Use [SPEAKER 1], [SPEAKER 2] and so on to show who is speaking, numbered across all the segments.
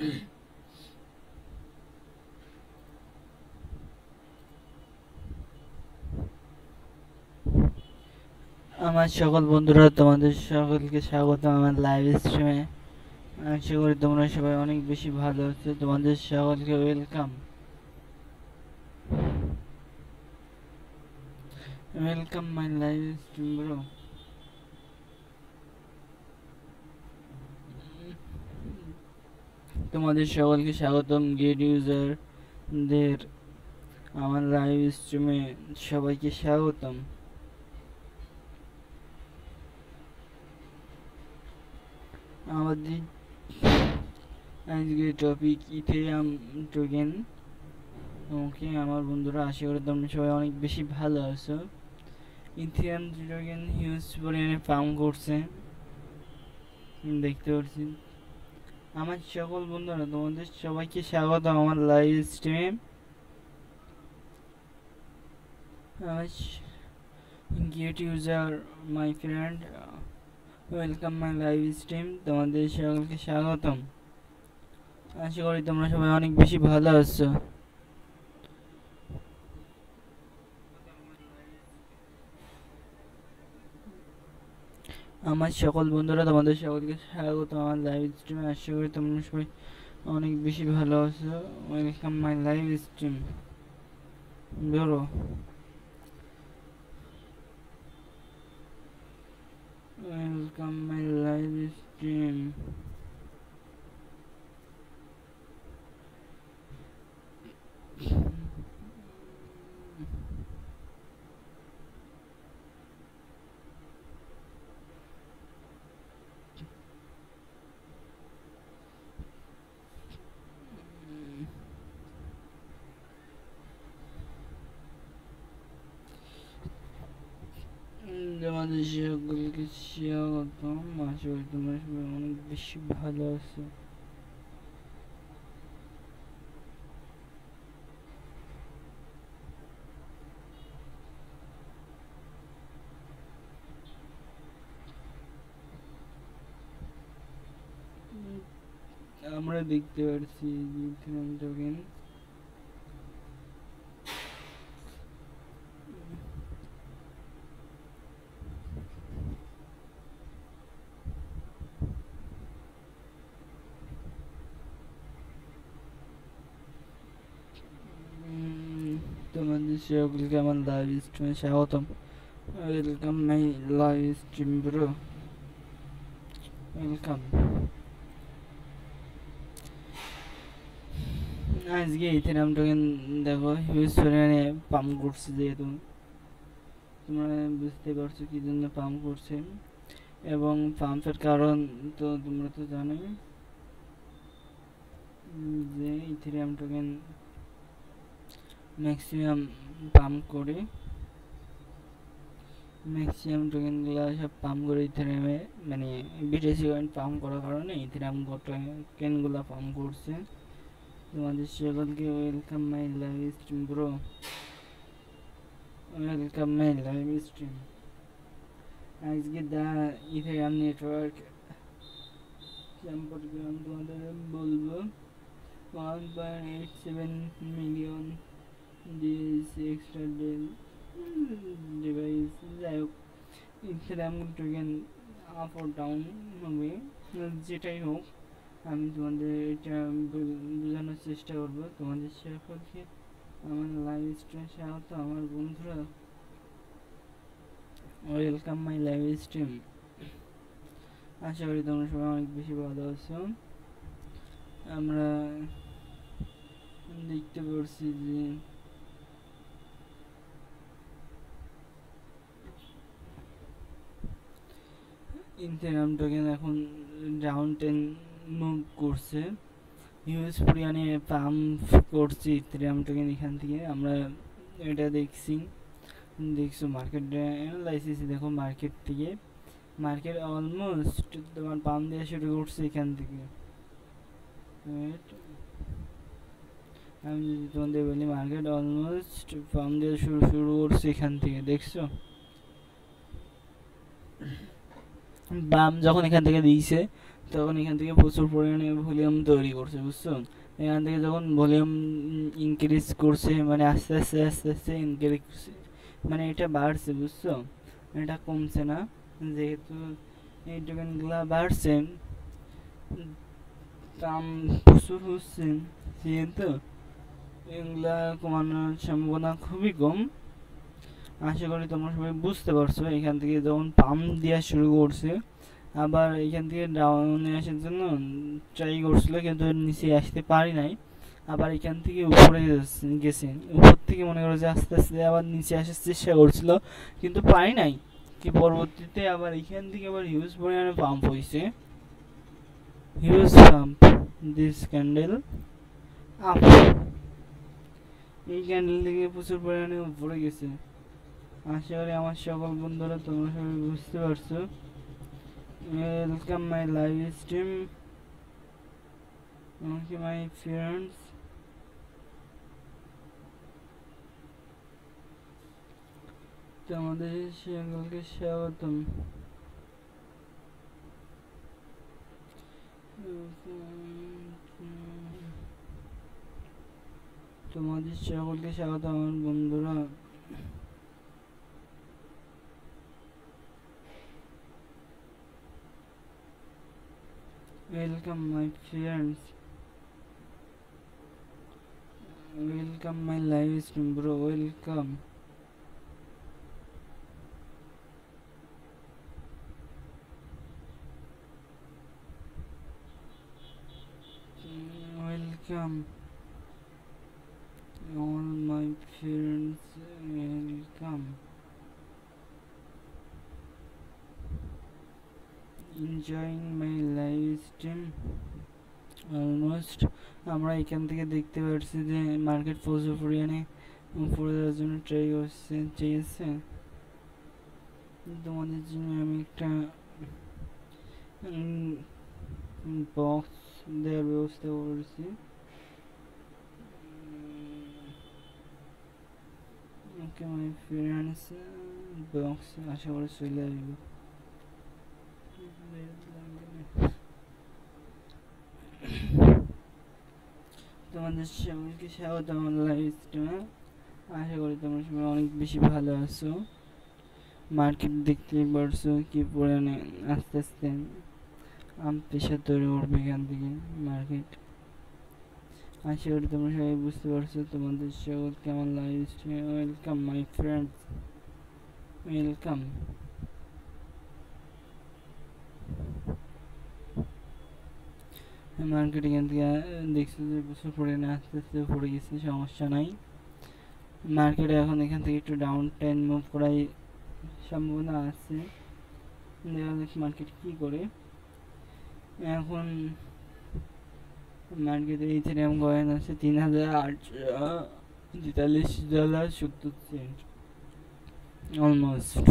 [SPEAKER 1] আমার সকল বন্ধুরা, তোমাদের সকলকে স্বাগত আমার লাইভ স্ট্রিমে। আশা করি তোমরা সবাই অনেক বেশি ভালো আছো। তোমাদের সকলকে welcome welcome my live stream bro. তোমাদের সকলকে স্বাগতম গেট ইউজারদের আমার লাইভ স্ট্রিমে। সবাইকে স্বাগতম। আমাদের আজকের টপিক ইথেরিয়াম টোকেন। ওকে আমার বন্ধুরা, আশা করি তোমরা সবাই অনেক বেশি ভালো আছো। ইথেরিয়াম টোকেন হিউজ পরিমাণে পাম্প করছে, দেখতে পাচ্ছি। আমার সকল বন্ধুরা, তোমাদের সবাইকে স্বাগত আমার লাইভ স্ট্রিমে। Gate user my friend, welcome my live stream. তোমাদের সকলকে স্বাগতম। আশা করি তোমরা সবাই অনেক বেশি ভালো আছো। আমার সকল বন্ধুরা, তোমাদের সকলকে স্বাগত আমার লাইভ স্ট্রিমে। আশা করি তোমরা সবাই অনেক বেশি ভালো আছো। Welcome my live stream bro. Welcome my live stream. তোমাদের সকলকে স্বাগতম। আশা করি তোমরা সবাই অনেক বেশি ভালো আছো। আমরা দেখতে পাচ্ছি ইথেরিয়াম টোকেন তোমাদের সকলকে আমার লাইভ স্ট্রিমে স্বাগতম। Welcome my live stream bro. Welcome. আজকে ইথেরিয়াম টোকেন দেখো হিউজ পরিমাণে পাম্প করছে, যেহেতু তোমরা বুঝতে পারছো কি জন্য পাম্প করছে, এবং পাম্পের কারণ তো তোমরা তো জানোই যে ইথেরিয়াম টোকেন ম্যাক্সিমাম পাম্প করে, ম্যাক্সিমাম টোকেনগুলো সব পাম্প করে ইথেরিয়ামে, মানে বিটিসি কয়েন পাম্প করার কারণে ইথেরিয়াম টোকেনগুলো পাম্প করছে। তোমাদের সকলকে welcome my live stream bro. Welcome my live stream. আজকে দা ইথেরিয়াম নেটওয়ার্ক সম্পর্কে আমি তোমাদের বলবো। 1.87 মিলিয়ন দিস এক্সট্রা ডিভাইস। যাই হোক, ইথেরিয়াম টোকেন আপ ও ডাউন হবে, যেটাই হোক আমি তোমাদের এটা বোঝানোর চেষ্টা করবো। তোমাদের সকলকে আমার লাইভ স্ট্রিমে স্বাগত আমার বন্ধুরা। Welcome my live stream. আশা করি তোমরা সবাই অনেক বেশি ভালো আছো। আমরা দেখতে পাচ্ছি যে ইথেরিয়াম টোকেন এখন ডাউন 10 মুভ করছে, হিউজ পরিমাণে পাম্প করছে ইথেরিয়াম টোকেন। এখান থেকে আমরা এটা দেখছো মার্কেট অ্যানালাইসিস। দেখো মার্কেট থেকে মার্কেট অলমোস্ট তোমার পাম্প দেওয়া শুরু করছে এখান থেকে। আমি যদি তোমাদের বলি, মার্কেট অলমোস্ট পাম্প দেওয়া শুরু করছে এখান থেকে, দেখছো বাম যখন এখান থেকে দিয়েছে তখন এখান থেকে প্রচুর পরিমাণে ভলিউম তৈরি করছে, বুঝছো? এখান থেকে যখন ভলিউম ইনক্রিজ করছে, মানে আস্তে আস্তে আস্তে আস্তে ইনক্রিজ, মানে এটা বাড়ছে, বুঝছো? এটা কমছে না, যেহেতু এই টোকেনগুলা বাড়ছে, দাম প্রচুর হচ্ছে, সেহেতু এগুলা কমানোর সম্ভাবনা খুবই কম। আশা করি তোমরা সবাই বুঝতে পারছো। এখান থেকে যখন পাম্প দেওয়া শুরু করছে, আবার এখান থেকে ডাউনে আসার জন্য ট্রাই করছিল, কিন্তু নিচে আসতে পারি নাই। আবার এখান থেকে উপরে গেছে, উপর থেকে মনে করো যে আস্তে আস্তে আবার নিচে আসার চেষ্টা করছিল, কিন্তু পারি নাই। কি পরবর্তীতে আবার এখান থেকে আবার হিউজ পরিমাণে পাম্প হয়েছে, huge pump, this candle up, এই ক্যান্ডেল থেকে প্রচুর পরিমাণে উপরে গেছে। আশা করি আমার সকল বন্ধুরা তোমরা সবাই বুঝতে পারছো। Welcome my live stream, okay my friends, তোমাদের সকলকে স্বাগতম। তোমাদের সকলকে স্বাগত আমার বন্ধুরা। Welcome my friends, welcome my live stream bro, welcome. Welcome all my friends, welcome. Enjoying my live stream almost. আমরা এখান থেকে দেখতে পাচ্ছি যে মার্কেট প্রচুর পরিমাণে উপরে যাওয়ার জন্য ট্রাই করছে, ঠিক আছে? তোমাদের জন্য আমি একটা বক্স দেওয়ার ব্যবস্থা করেছি। ওকে মাই ফ্রেন্ডস, বক্স আশা করি চলে আসবে। তোমাদের সবাইকে স্বাগত আমার লাইভ স্ট্রিমে। আশা করি তোমরা সবাই অনেক বেশি ভালো আছো। মার্কেট দেখতেই পারছো কি পরিমাণে আস্তে আস্তে প্রেশার তৈরি করবে এখান থেকে মার্কেট। আশা করি তোমরা সবাই বুঝতে পারছো। তোমাদের সকলকে আমার লাইভ স্ট্রিমে welcome my friends, welcome. Market এখান থেকে দেখছো যে প্রচুর পরিমাণে আস্তে আস্তে পড়ে গেছে, সমস্যা নাই। মার্কেট এখন এখান থেকে একটু ডাউন ট্রেন মুভ করার সম্ভাবনা আছে, দেখা যাক মার্কেট কী করে। এখন মার্কেটে ইথেরিয়াম কয়েন আছে $3,843.70 অলমোস্ট।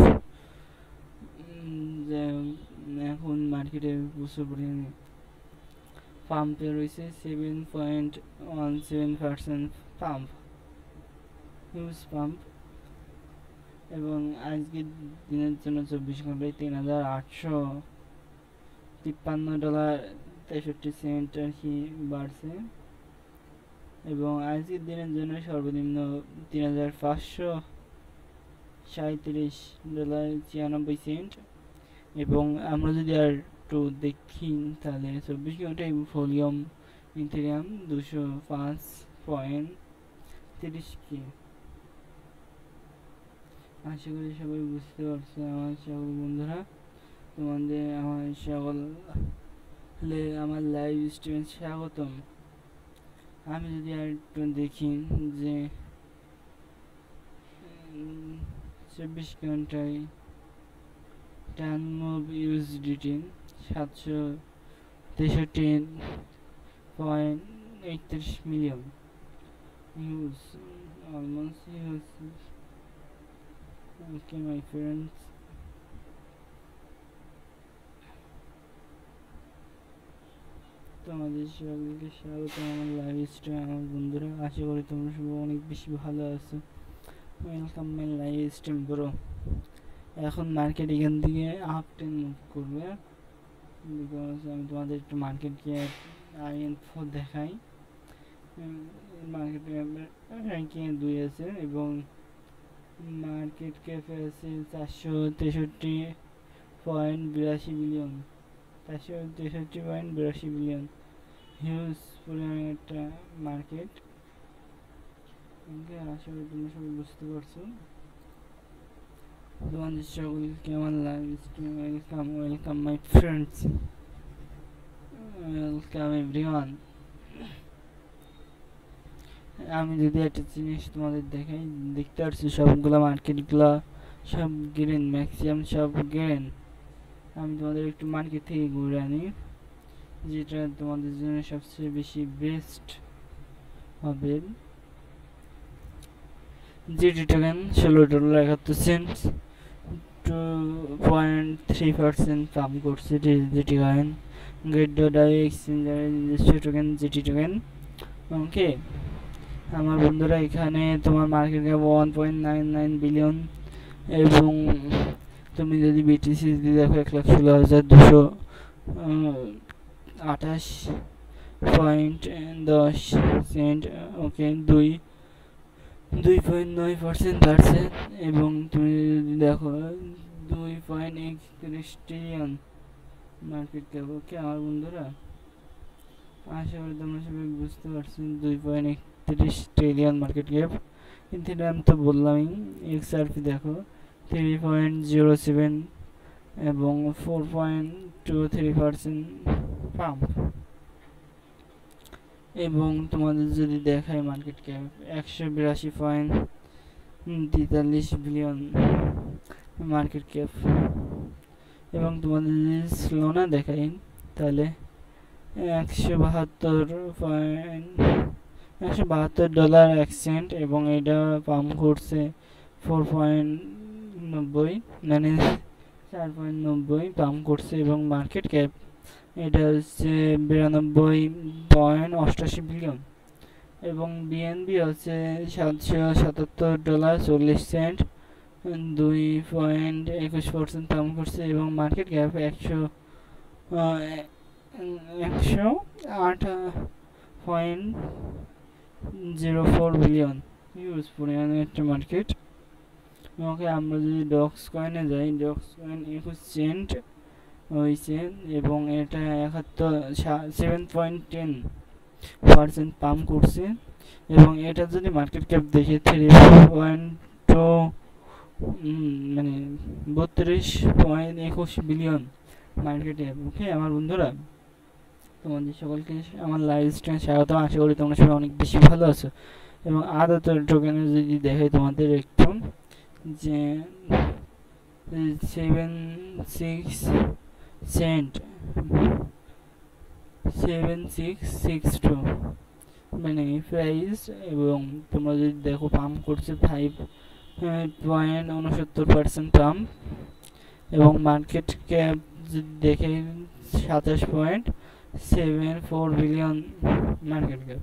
[SPEAKER 1] এখন মার্কেটে প্রচুর পরিমাণে পাম্পে রয়েছে 7.17% পাম্প, হিউজ পাম্প। এবং আজকের দিনের জন্য 24 ঘন্টায় $3,853.63 আর কি বাড়ছে। এবং আজকের দিনের জন্য সর্বনিম্ন $3,537.96। এবং আমরা যদি আর একটু দেখি তাহলে 24 ঘন্টায় ভলিউম ইথেরিয়াম 205.30K। আশা করি সবাই বুঝতে পারছে আমার সকল বন্ধুরা। তোমাদের আমার আমার লাইভ স্ট্রিমে স্বাগতম। আমি যদি আর একটু দেখি যে 24 ঘন্টায় টান move USDT 763.38 million, huge, almost huge. Okay my friends, তোমাদের সকলকে স্বাগত আমার লাইভ স্ট্রিমে আমার বন্ধুরা। আশা করি তোমরা সবাই অনেক বেশি ভালো আছো। Welcome my live stream bro. এখন মার্কেট এখান থেকে আপ ট্রেন মুভ করবে, বিকজ আমি তোমাদের একটু মার্কেট ক্যাপ INFO দেখাই। মার্কেট ক্যাপের র্যাঙ্কিং 2 আছে এবং মার্কেট ক্যাপে আছে 463.82 বিলিয়ন, 463.82 বিলিয়ন, হিউজ পরিমাণে একটা মার্কেট। আশা করি তোমরা সবাই বুঝতে পারছো। তোমাদের সকলকে আমার live stream welcome, welcome my friends, welcome everyone. আমি যদি একটা জিনিস তোমাদের দেখাই, দেখতে পাচ্ছি সবগুলো মার্কেটগুলো সব গ্রিন, ম্যাক্সিমাম সব গ্রিন। আমি তোমাদের একটু মার্কেট থেকে ঘুরে আনি, যেটা তোমাদের জন্য সবচেয়ে বেশি বেস্ট হবে। জিটি টোকেন $16.71, 2.3% কাম করছে GT coin. Gate dot I এক্সচেঞ্জারের নিজস্ব টোকেন জিটি টোকেন। ওকে আমার বন্ধুরা, এখানে তোমার মার্কেট ক্যাপ 1.99 বিলিয়ন এবং তুমি যদি বিটিসি দেখো 1,16,228.10 ওকে 2.9% বাড়ছে এবং তুমি যদি দেখো 2.31 ট্রিলিয়ন মার্কেট ক্যাপ। ওকে আমার বন্ধুরা, আশা করি তোমরা সবাই বুঝতে পারছো। 2.31 ট্রিলিয়ন মার্কেট ক্যাপ। ইথেরিয়াম তো বললামই। XRP দেখো 3.07 এবং 4.23% পাম্প। এবং তোমাদের যদি দেখায় market cap 182.43 billion market cap. এবং তোমাদের যদি স্লোনা দেখাই তাহলে $172 এবং এটা পাম্প করছে 4.90, মানে 4.90 পাম্প করছে এবং মার্কেট ক্যাপ এটা হচ্ছে $92.88 বিলিয়ন এবং বিএনবি হচ্ছে $777.40, 2.21% পাম্প করছে এবং মার্কেট ক্যাপ 108.04 বিলিয়ন। হিউজ পরিমাণে একটা মার্কেট। ওকে আমরা যদি ডক্স কয়েনে যাই, ডক্স কয়েন 21 সেন্ট হয়েছে এবং এটা 7.10% পাম্প করছে এবং এটা যদি মার্কেট ক্যাপ দেখি 3.2 মানে 32.21 বিলিয়ন মার্কেট ক্যাপ। ওকে আমার বন্ধুরা, তোমাদের সকলকে আমার লাইভ স্ট্রিমে স্বাগত। আশা করি তোমরা সবাই অনেক বেশি ভালো আছো এবং আদত টোকেনে যদি দেখাই তোমাদের একটু, যে 7662 মানে প্রাইস এবং তোমরা যদি দেখো পাম্প করছে 5.69% পাম্প এবং মার্কেট ক্যাপ যদি দেখে 27.74 বিলিয়ন মার্কেট ক্যাপ।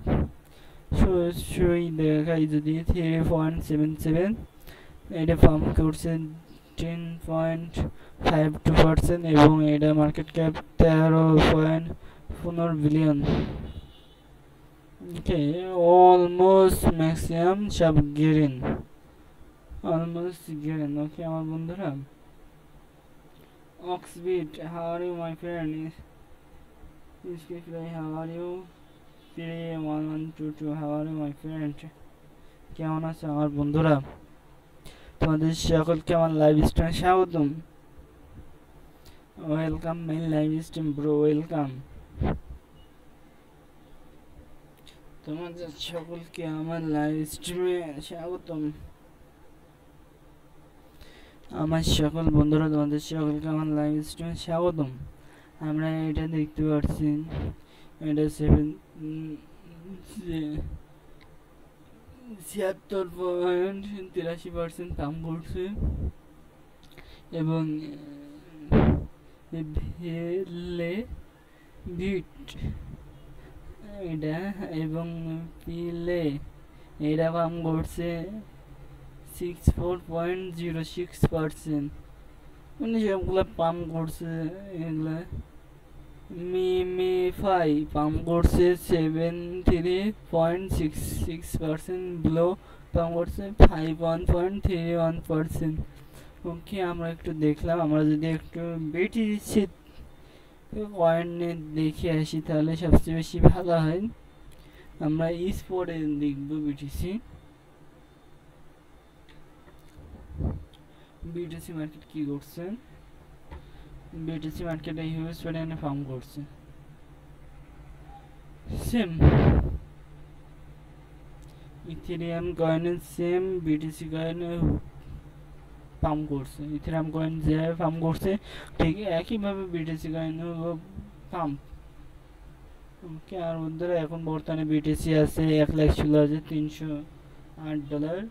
[SPEAKER 1] দেখাই যদি 3.77, এটা পাম্প করছে 10.52% এবং এটা মার্কেট ক্যাপ 13.15 বিলিয়ন। ওকে অলমোস্ট ম্যাক্সিমাম সব গ্রিন, অলমোস্ট গ্রিন। ওকে আমার বন্ধুরা, Oxbit, how are you my friend? How are you? 31122, how are you my friend? কেমন আছো আমার বন্ধুরা? তোমাদের সকলকে আমার লাইভ স্ট্রিমে স্বাগতম। Welcome my live stream bro, welcome. তোমাদের সকলকে আমার লাইভ স্ট্রিমে স্বাগতম। আমার সকল বন্ধুরা, তোমাদের সকলকে আমার লাইভ স্ট্রিমে স্বাগতম। আমরা এটা দেখতে পাচ্ছি, এটা 76.83% পাম্প করছে এবং এটা এবং পিলে এটা পাম্প করছে 64.06%, মানে সবগুলো পাম্প করছে এগুলা মিমিফাই পাম্প করছে 73.66%, ব্লো পাম্প করছে 51.31%। ওকে, আমরা একটু দেখলাম। আমরা যদি একটু বিটিসি কয়েন দেখে আসি তাহলে সবচেয়ে বেশি ভালো হয়। আমরা স্পটে দেখব বিটিসি মার্কেট কি করছে। বিটিসি মার্কেটে হিউজ পরিমাণে ফার্ম করছে, সেম ইথেরিয়াম কয়েনে সেম বিটিসি কয়েনে পাম্প করছে। ইথেরিয়াম কয়েন যেভাবে পাম্প করছে ঠিক একইভাবে বিটিসি কয়েনও পাম্প। ওকে, আর বন্ধুরা এখন বর্তমানে বিটিসি আছে $1,16,308,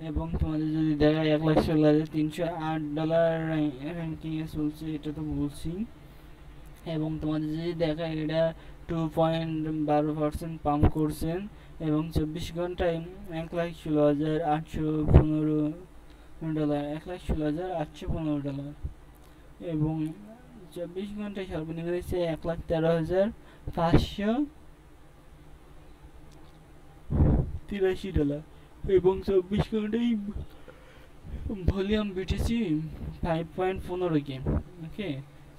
[SPEAKER 1] এবং তোমাদের যদি দেখা $1,16,308 র্যাঙ্কিংয়ে চলছে, এটা তো বলছি। এবং তোমাদের যদি দেখা এটা 2.12% পাম্প করছেন, এবং 24 ঘন্টায় $1,16,815, $1,16,815, এবং 24 ঘন্টায় সর্বনিম্ন হয়েছে $1,13,583, এবং 24 ঘন্টায় ভলিউম বিটিসি 5.15 কে। ওকে,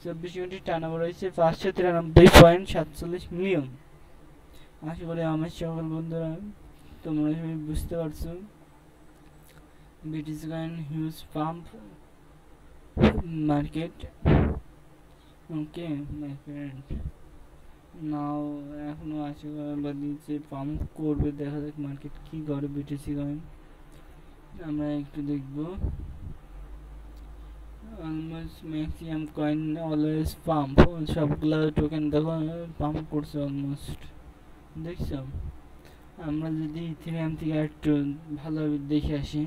[SPEAKER 1] 24 ঘন্টায় টার্নওভার হয়েছে 593.47 মিলিয়ন। আশা করি আমার সকল বন্ধুরা তোমরা সবাই বুঝতে পারছো BTC coin huge pump market. Okay my friend, now এখনো আশাবাদী যে পাম্প করবে, দেখা যাক মার্কেট কি করে বিটিসি কয়েন। আমরা একটু দেখবো। Almost maximum coin always pump, সবগুলা টোকেন দেখো পাম্প করছে অলমোস্ট, দেখছো। আমরা যদি ইথেরিয়াম থেকে একটু ভালোভাবে দেখে আসি,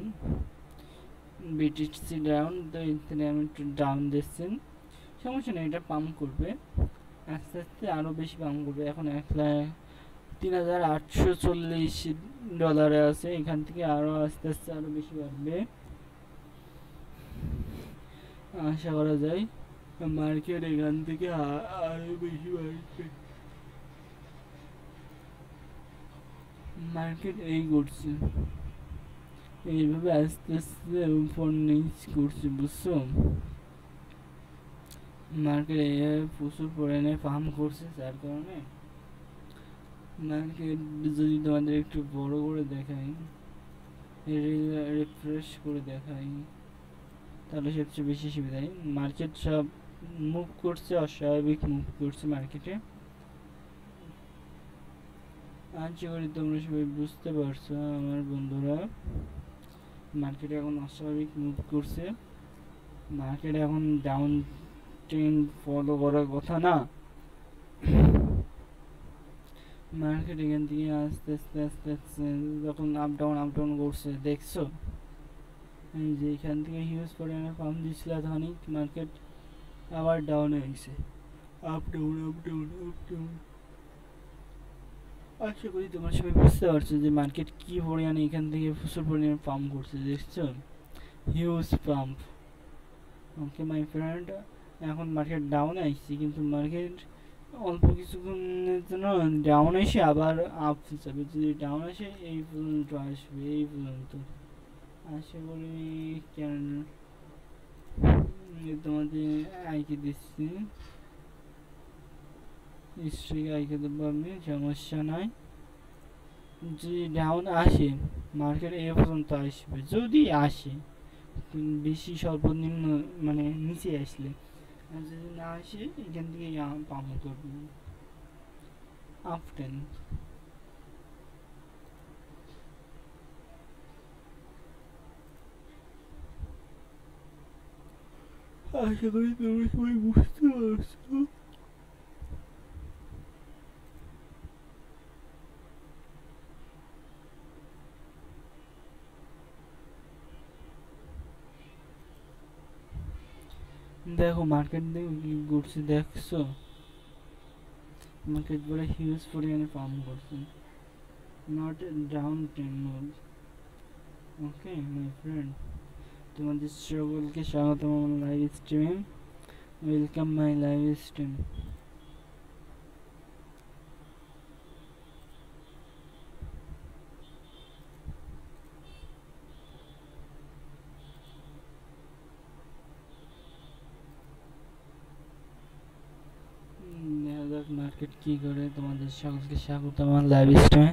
[SPEAKER 1] বিটিসি ডাউন, তো ইথেরিয়াম একটু ডাউন দিচ্ছেন, সমস্যা নেই, এটা পাম্প করবে আস্তে আস্তে, আরও বেশি পাম্প করবে। এখন $1,03,840 আছে, এখান থেকে আরও আস্তে আস্তে আরও বেশি বাড়বে আশা করা যায়। মার্কেট এখান থেকে আরও বেশি বাড়বে। মার্কেট এই করছে, এইভাবে আস্তে আস্তে উপর নিচ করছে, বুঝছো। মার্কেট এইভাবে প্রচুর পরিমাণে পাম্প করছে, যার কারণে মার্কেট যদি তোমাদের একটু বড় করে দেখাই, রিফ্রেশ করে দেখাই, তাহলে সবচেয়ে বেশি সুবিধা হয়। মার্কেট সব মুভ করছে, অস্বাভাবিক মুভ করছে মার্কেটে। আশা করি তোমরা সবাই বুঝতে পারছো আমার বন্ধুরা, মার্কেটে এখন অস্বাভাবিক মুভ করছে। মার্কেট এখন ডাউন ট্রেন্ড ফলো করার কথা না, মার্কেট এখান থেকে আস্তে আস্তে আস্তে আস্তে যখন আপ ডাউন করছে, দেখছো যে এখান থেকে হিউজ পরিমাণে পাম্প দিচ্ছিল, তখনই মার্কেট আবার ডাউন হয়েছে, আপ ডাউন। আশা করি তোমার সবাই বুঝতে পারছো যে মার্কেট কি পরিমাণে এখান থেকে প্রচুর পরিমাণে পাম্প করছে, দেখছো huge pump. Okay my friend, এখন মার্কেট ডাউন আসছে, কিন্তু মার্কেট অল্প কিছুক্ষণের জন্য ডাউন এসে আবার আপ যাবে। যদি ডাউন আসে এই পর্যন্ত আসবে, এই পর্যন্ত আশা করি। কেন তোমাদের আইকে দিচ্ছি, স্ট্রিক আইকে দেবো আমি, সমস্যা নাই। যদি ডাউন আসে মার্কেট এই পর্যন্ত আসবে, যদি আসে বেশি সর্বনিম্ন মানে নিচে আসলে, আর যদি না আসে এখান থেকে পাম্প করবে আপ টেন। আশা করি তোমরা সবাই বুঝতে পারছো। দেখো মার্কেট দেখো কি করছে, দেখছো মার্কেট বলে হিউজ পরিমাণে পাম্প করছে, not down trend mode. Okay my friend, তোমাদের সকলকে স্বাগতম আমার লাইভ স্ট্রিমে, welcome my live stream. Market কি করে। তোমাদের সকলকে স্বাগত আমার লাইভ স্ট্রিমে।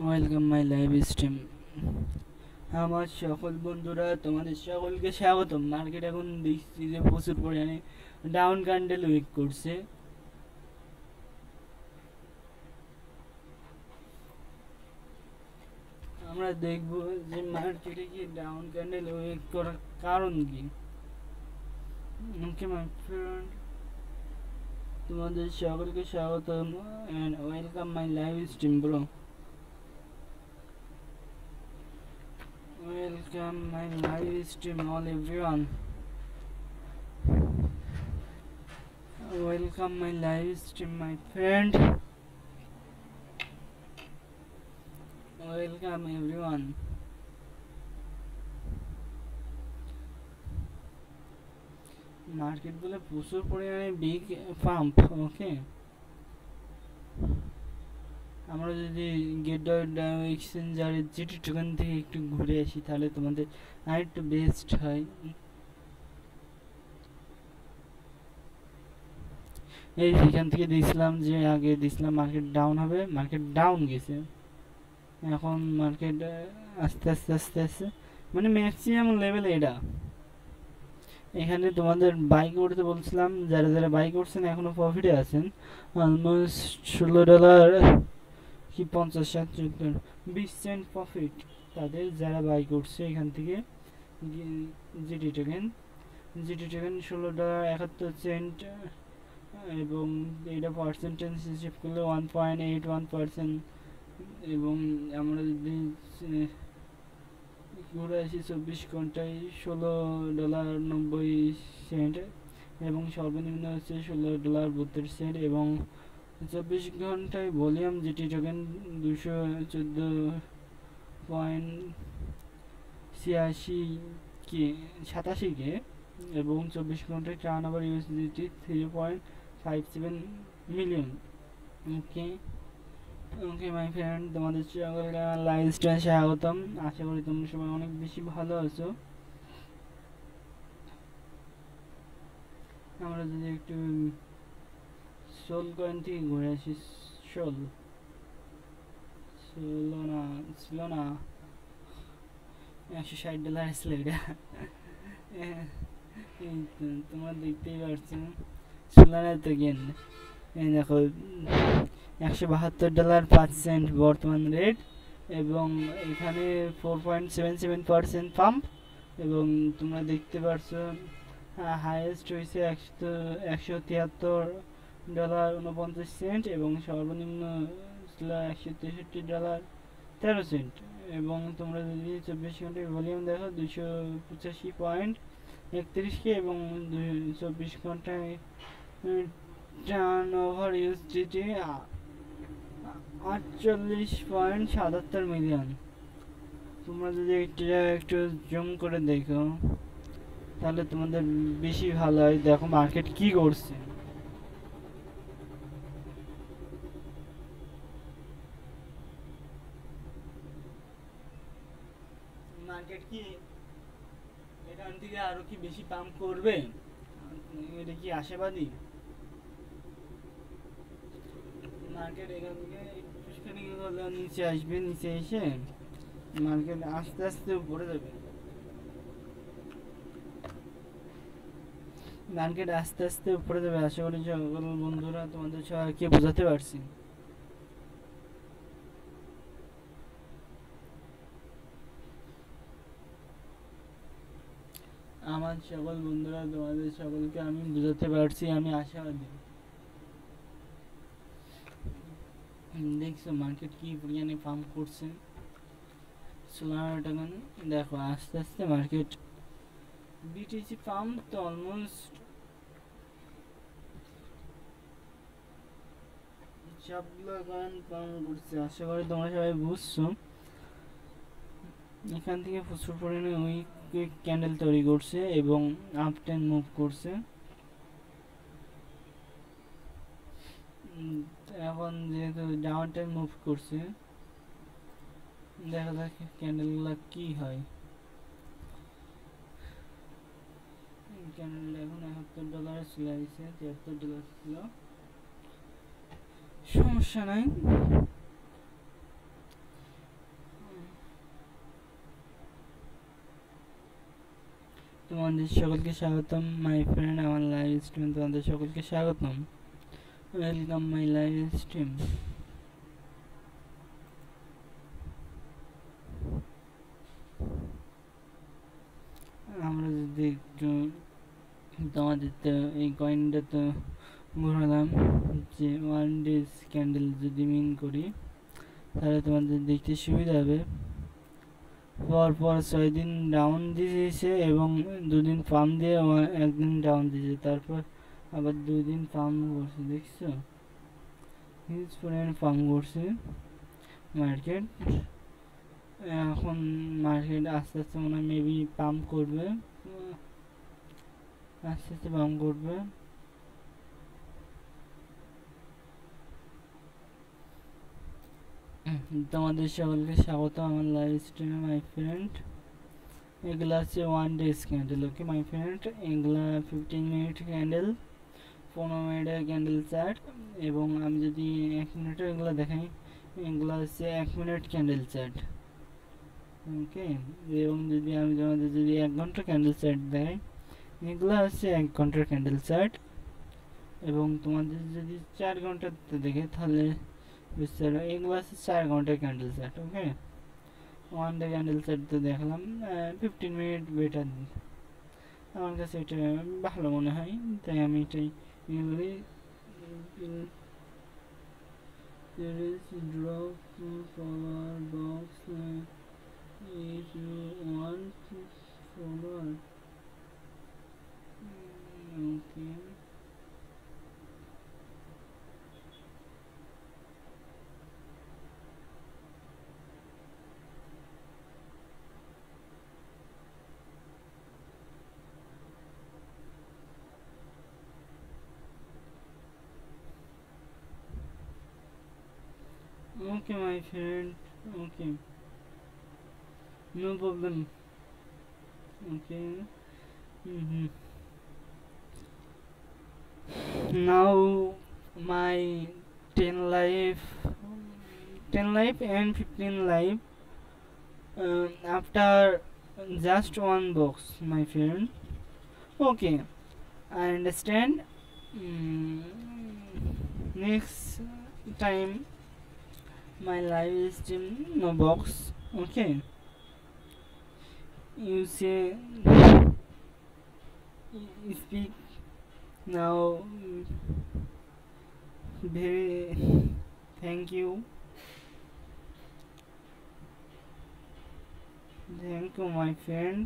[SPEAKER 1] Welcome my live stream. আমার সকল বন্ধুরা তোমাদের সকলকে স্বাগত। মার্কেট এখন দেখছি যে প্রচুর পরিমাণে ডাউন ক্যান্ডেল উইক করছে। আমরা দেখব যে মার্কেটে কি ডাউন ক্যান্ডেল উইক করার কারণ কি। ওকে মাই ফ্রেন্ড, তোমাদের সকলকে স্বাগতম and welcome my live stream bro. Welcome my live stream all everyone. Welcome my live stream my friend. Welcome everyone. Market বলে প্রচুর পরিমাণে বিগ পাম্প। ওকে, আমরা যদি গেট এক্সচেঞ্জারের জিটি টোকেন থেকে একটু ঘুরে আসি তাহলে তোমাদের আরেকটু বেস্ট হয়। এই এখান থেকে দিয়েছিলাম যে আগে দিয়েছিলাম মার্কেট ডাউন হবে, মার্কেট ডাউন গেছে। এখন মার্কেট আস্তে আস্তে আস্তে আস্তে মানে ম্যাক্সিমাম লেভেল এটা। এখানে তোমাদের বাই করতে বলছিলাম, যারা যারা বাই করছেন এখনো প্রফিটে আছেন। অলমোস্ট $16 কি 50-70 20 সেন্ট প্রফিট তাদের যারা বাই করছে এখান থেকে জিটি টোকেন। $16.71 এবং এটা পার্সেন্টেজ হিসেব করলে 1.81%। এবং আমরা যদি ঘুরে আসি 24 ঘন্টায় $16.90 এবং সর্বনিম্ন হচ্ছে $16.32 এবং 24 ঘন্টায় ভলিউম জিটি টোকেন 214.87 কে এবং 24 ঘন্টায় turn over USDT 3.57 million. Okay okay my friend, তোমাদের সকলকে লাইভ স্ট্রিমে স্বাগতম। আশা করি তোমরা সবাই অনেক বেশি ভালো আছো। আমরা যদি একটু সোল কয়েন থেকে ঘুরে আসি। ছিল না $160 ছিল এটা। তোমরা দেখতেই পারছো ছিল না তো গেন। এই দেখো $172.05 বর্তমান রেট এবং এখানে 4.77% পাম্প এবং তোমরা দেখতে পারছো হাইয়েস্ট হয়েছে $173.49 এবং সর্বনিম্ন ছিল $163.13 এবং তোমরা যদি 24 ঘন্টায় ভলিউম দেখো 285.31 কে এবং 24 ঘন্টায় টার্ন ওভার ইউএসডিটি 48.77 মিলিয়ন। তোমরা যদি এটা একটু জুম করে দেখো তাহলে তোমাদের বেশি ভালো হয়। দেখো মার্কেট কি করছে। মার্কেট কি এখান থেকে আরো কি বেশি পাম্প করবে? এটা কি আশাবাদী? মার্কেট এখান থেকে নিচে আসবে, নিচে এসে মার্কেট আস্তে আস্তে উপরে যাবে। মার্কেট আস্তে আস্তে উপরে যাবে। আশা করি সকল বন্ধুরা তোমাদের সবাইকে বোঝাতে পারছি। আমার সকল বন্ধুরা তোমাদের সকলকে আমি বোঝাতে পারছি, আমি আশাবাদী। দেখছো মার্কেট কি পরিমাণে পাম্প করছে। $16 দেখো আস্তে আস্তে মার্কেট বিটিসি পাম্প তো অলমোস্ট সবগুলো কয়েন পাম্প করছে। আশা করি তোমরা সবাই বুঝছো। এখান থেকে প্রচুর পরিমাণে উইক ক্যান্ডেল তৈরি করছে এবং আপ টেন মুভ করছে। এখন যেহেতু ডাউন টেন মুভ করছে, দেখা যাক ক্যান্ডেলগুলো কি হয়। ক্যান্ডেল এখন $71 চলে আসছে, $73 ছিল। সমস্যা নাই। তোমাদের সকলকে স্বাগতম মাই ফ্রেন্ড, আমার লাইভ স্ট্রিম তোমাদের সকলকে স্বাগতম। Welcome my live stream. আমরা যদি একটু তোমাদের তো এই কয়েনটা তো ঘোরালাম, যে 1 days ক্যান্ডেল যদি মিন করি তাহলে তোমাদের দেখতে সুবিধা হবে। পরপর 6 দিন ডাউন দিয়েছে এবং 2 দিন পাম দিয়ে 1 দিন ডাউন দিয়েছে, তারপর আবার 2 দিন পাম করছে। দেখছো হিউজ পরিমাণে পাম করছে মার্কেট। এখন মার্কেট আস্তে আস্তে মনে হয় মেবি পাম্প করবে, আস্তে আস্তে পাম্প করবে। তোমাদের সকলকে স্বাগত আমার লাইভ স্ট্রিমে মাই ফ্রেন্ড। এগুলো হচ্ছে 1 days candle, okay my friend. এগুলা 15 মিনিট ক্যান্ডেল, 15 মিনিটের ক্যান্ডেল চার্ট। এবং আমি যদি 1 মিনিটের এগুলো দেখাই, এগুলো হচ্ছে 1 মিনিট ক্যান্ডেল চার্ট, ওকে। এবং যদি আমি তোমাদের যদি 1 ঘন্টা ক্যান্ডেল চার্ট দেখাই, এগুলো হচ্ছে 1 ঘন্টার ক্যান্ডেল চার্ট। এবং তোমাদের যদি 4 ঘন্টাতে দেখে তাহলে বুঝতে পারবে এগুলো হচ্ছে 4 ঘন্টার ক্যান্ডেল চার্ট, ওকে। 1 ডে ক্যান্ডেল চার্ট তো দেখলাম, 15 মিনিট বেটার, আমার কাছে এটা ভালো মনে হয়, তাই আমি এটাই এগুলি drop power box if you want forward, okay. Okay, my friend. Okay, no problem. Okay. Now my 10 life, 10 life and 15 life after just 1 box, my friend. Okay, I understand. Next time my live stream no box, okay. You say speak now. Very thank you my friend.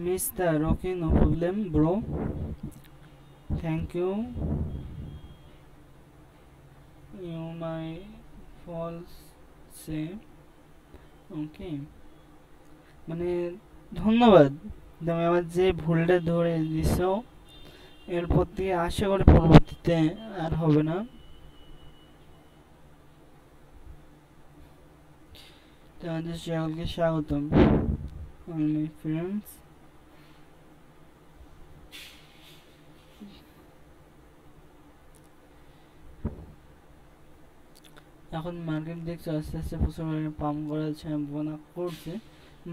[SPEAKER 1] Mister, okay, no problem, bro. Thank you. You my false say, okay. মানে ধন্যবাদ, তুমি আমার যে ভুলটা ধরে দিছো, এরপর থেকে আশা করি পরবর্তীতে আর হবে না। তোমাদের সকলকে স্বাগতম my friends. এখন মার্কেট দেখছো আস্তে আস্তে প্রচুর পরিমাণে পাম্প করার সম্ভাবনা করছে।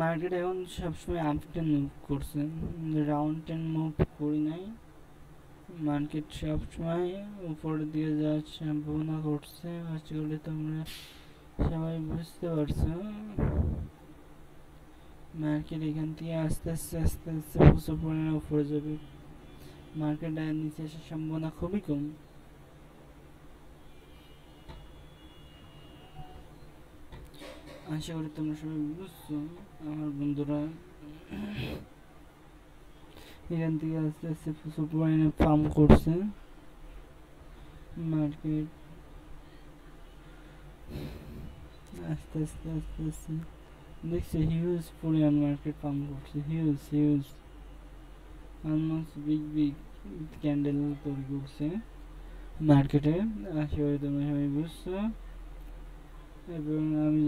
[SPEAKER 1] মার্কেট এখন সবসময় আপ টেন মুভ করছে, রাউন্ড টেন মুভ করি নাই। মার্কেট সবসময় উপরের দিকে যাওয়ার সম্ভাবনা করছে, আশা করি তোমরা সবাই বুঝতে পারছো। মার্কেট এখান থেকে আস্তে আস্তে আস্তে আস্তে প্রচুর পরিমাণে উপরে যাবে। মার্কেট নিচে আসার সম্ভাবনা খুবই কম। আশা করি তোমরা সবাই বুঝছো আমার বন্ধুরা। এখান থেকে আস্তে আস্তে প্রচুর পরিমাণে পাম্প করছে মার্কেট, আস্তে আস্তে আস্তে আস্তে দেখছি হিউজ পরিমাণ মার্কেট পাম্প করছে, huge huge almost big big candle তৈরি করছে মার্কেটে। আশা করি তোমরা সবাই বুঝছো। এবং আমি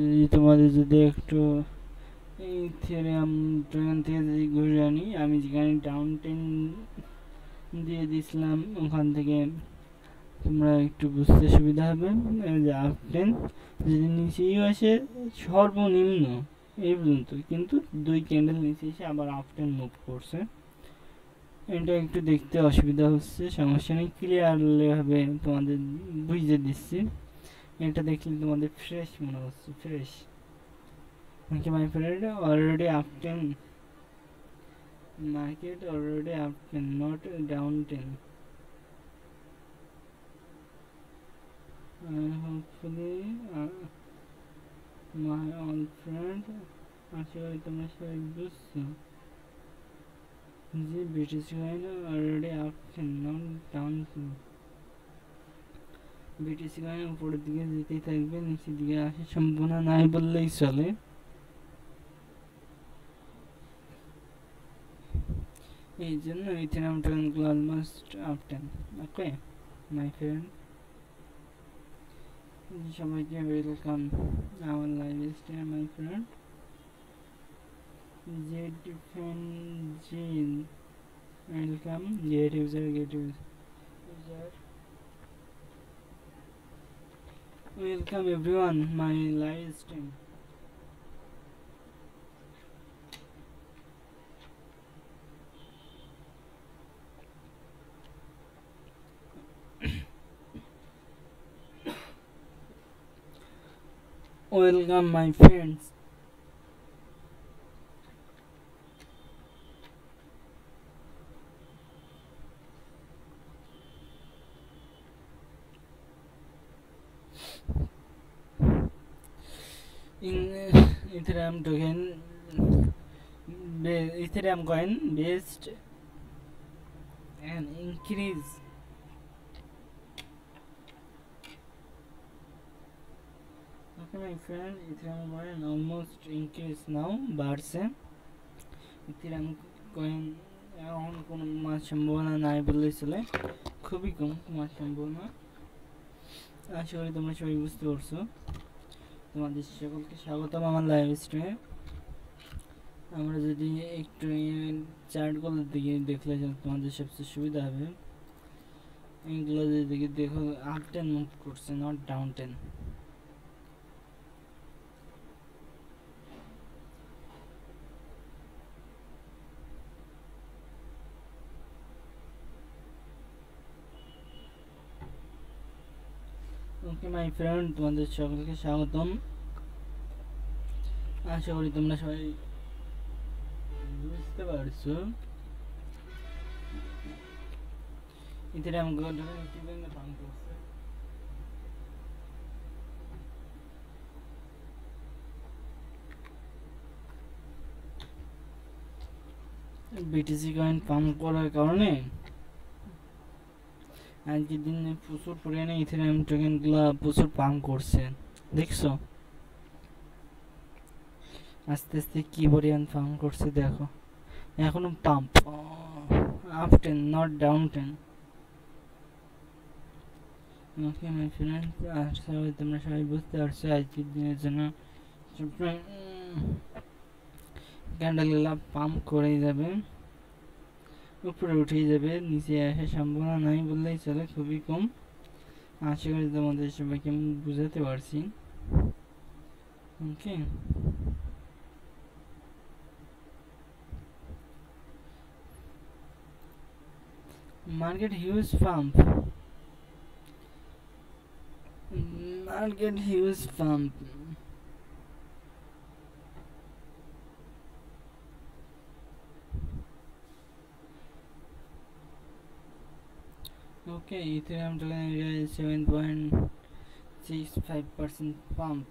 [SPEAKER 1] যদি একটু ইথেরিয়াম টোকেন থেকে যদি ঘুরে আনি, আমি যেখানে ডাউন টেন দিয়ে দিছিলাম ওখান থেকে তোমরা একটু বুঝতে সুবিধা হবে। যে আপ টেন যদি নিচেই আসে সর্বনিম্ন এই পর্যন্ত, কিন্তু 2 ক্যান্ডেল নিচে এসে আবার আপ টেন মুভ করছে। এটা একটু দেখতে অসুবিধা হচ্ছে, সমস্যা নেই, ক্লিয়ারলি ভাবে তোমাদের বুঝিয়ে দিচ্ছি। এটা দেখলে তোমাদের ফ্রেশ মনে হচ্ছে, fresh. Okay my friend, already up ten market, already up 10, not down 10. Hopefully my old friend, আশা করি তোমরা সবাই বুঝছো যে British coin already up 10, not down 10. British coin উপরের দিকে যেতেই থাকবে, নিচের দিকে আসার সম্ভাবনা নাই বললেই চলে। এই জন্য ইথেরিয়াম টোকেনগুলো almost up 10। Okay my friend, সবাইকে ওয়েলকাম আমার লাইভ স্ট্রিমে my friend. Z defend welcome, Gate user welcome everyone my live stream. Welcome my friends. In Ethereum token, Ethereum coin based and increase okay my friend, Ethereum coin almost increase now বাড়ছে। Ethereum coin এখন কোনো সম্ভাবনা নাই বললেই চলে, খুবই কম সম্ভাবনা। আশা করি তোমরা সবাই বুঝতে পারছো। তোমাদের সকলকে স্বাগতম আমার লাইভ স্ট্রিমে। আমরা যদি একটু চার্টগুলোর দিকে দেখলে তোমাদের সবচেয়ে সুবিধা হবে। এইগুলো যদি দেখো আপ 10 মুভ করছে, not down 10। Okay my friend, তোমাদের সকলকে স্বাগতম। আশা করি তোমরা সবাই বুঝতে পারছো। ইথেরিয়াম টোকেন কিভাবে ফান্ড করছে, বিটিসি কয়েন পাম্প করার কারণে আজকের দিনে প্রচুর পরিমাণে ইথেরিয়াম টোকেন গুলা প্রচুর পাম্প করছে। দেখছো আস্তে আস্তে কি পরিমাণ পাম্প করছে, দেখো এখনো pump up 10, not down 10। Okay my friend, আশা করি তোমরা সবাই বুঝতে পারছো। আজকের দিনের জন্য ক্যান্ডেলগুলা পাম্প করেই যাবে, উপরে উঠেই যাবে, নিচে আসার সম্ভাবনা নাই বললেই চলে, খুবই কম। আশা করি তোমাদের সবাইকে আমি বুঝাতে পারছি। ওকে market huge pump, market huge pump. Okay, Ethereum token area is 7.65% pump.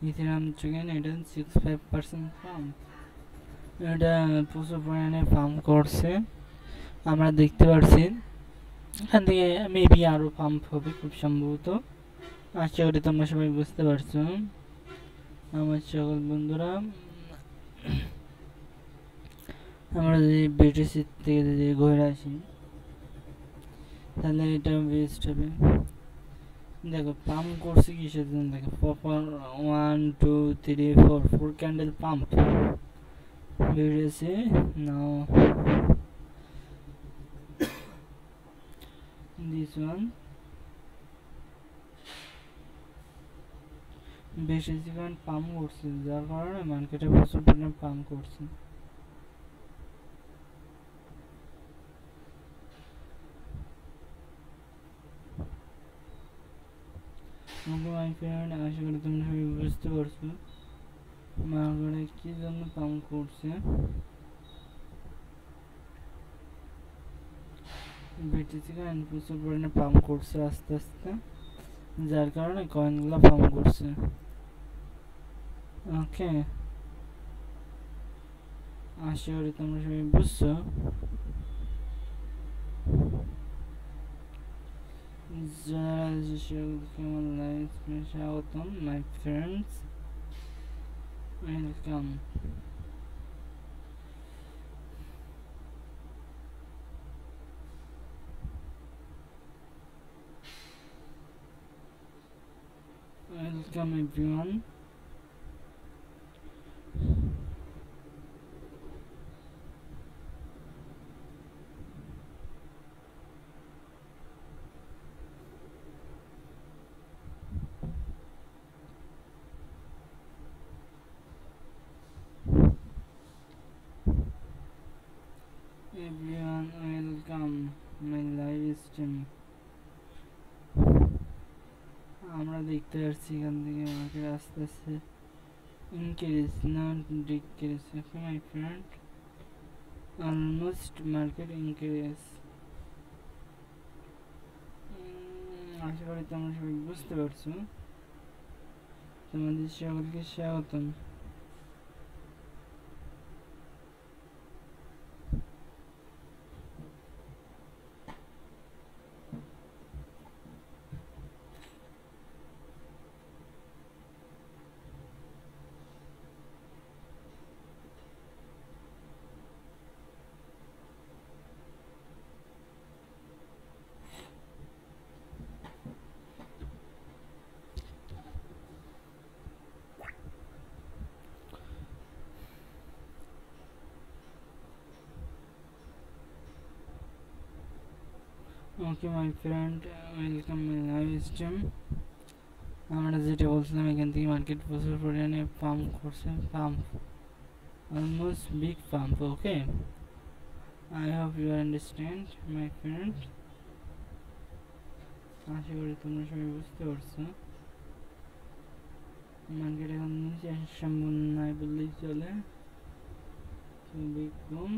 [SPEAKER 1] Ethereum token এটা 65% pump, এটা প্রচুর পরিমাণে পাম্প করছে আমরা দেখতে পাচ্ছি। এখান থেকে মেবি আরো পাম্প হবে খুব সম্ভবত। আশা করি তোমরা সবাই বুঝতে পারছো। আমার সকল বন্ধুরা, আমরা যদি বিটিসি থেকে যদি ঘুরে আসি তাহলে এটা বেস্ট হবে। দেখো পাম্প করছি কিসের জন্য, দেখো প্রপার 1 2 3 4 4 ক্যান্ডেল পাম্প বেরিয়েছে। নাও দিস ওয়ান বেশি কারণ পাম্প করছে, যার কারণে মার্কেটে প্রচুর পরিমাণে পাম্প করছে। ওকে মাই ফ্রেন্ড, আশা করি তোমরা সবাই বুঝতে পারছো মার্কেটে কি জন্য পাম্প করছে। বিটিসি কয়েন প্রচুর পরিমাণে পাম্প করছে আস্তে আস্তে, যার কারণে কয়েনগুলো পাম্প করছে। ওকে, আশা করি তোমরা সবাই বুঝছো। কেমন লাইফ স্বাগতম মাই friends, welcome. Welcome everyone. Everyone, welcome my live stream. আমরা দেখতে পাচ্ছি এখান থেকে মার্কেট আস্তে আস্তে ইনক্রিজ না decrease. Okay my friend, almost market increase. আশা করি তোমরা সবাই বুঝতে পারছো। তোমাদের সকলকে স্বাগতম। Okay my friend, welcome my live stream. আমরা যেটা বলছিলাম, এখান থেকে মার্কেট প্রচুর পরিমাণে পাম্প করছে, pump almost big pump. Okay, I hope you understand my friend. আশা করি তোমরা সবাই বুঝতে পারছো। মার্কেট এখন নিচে সম্পূর্ণ নাই বললেই চলে, খুবই কম।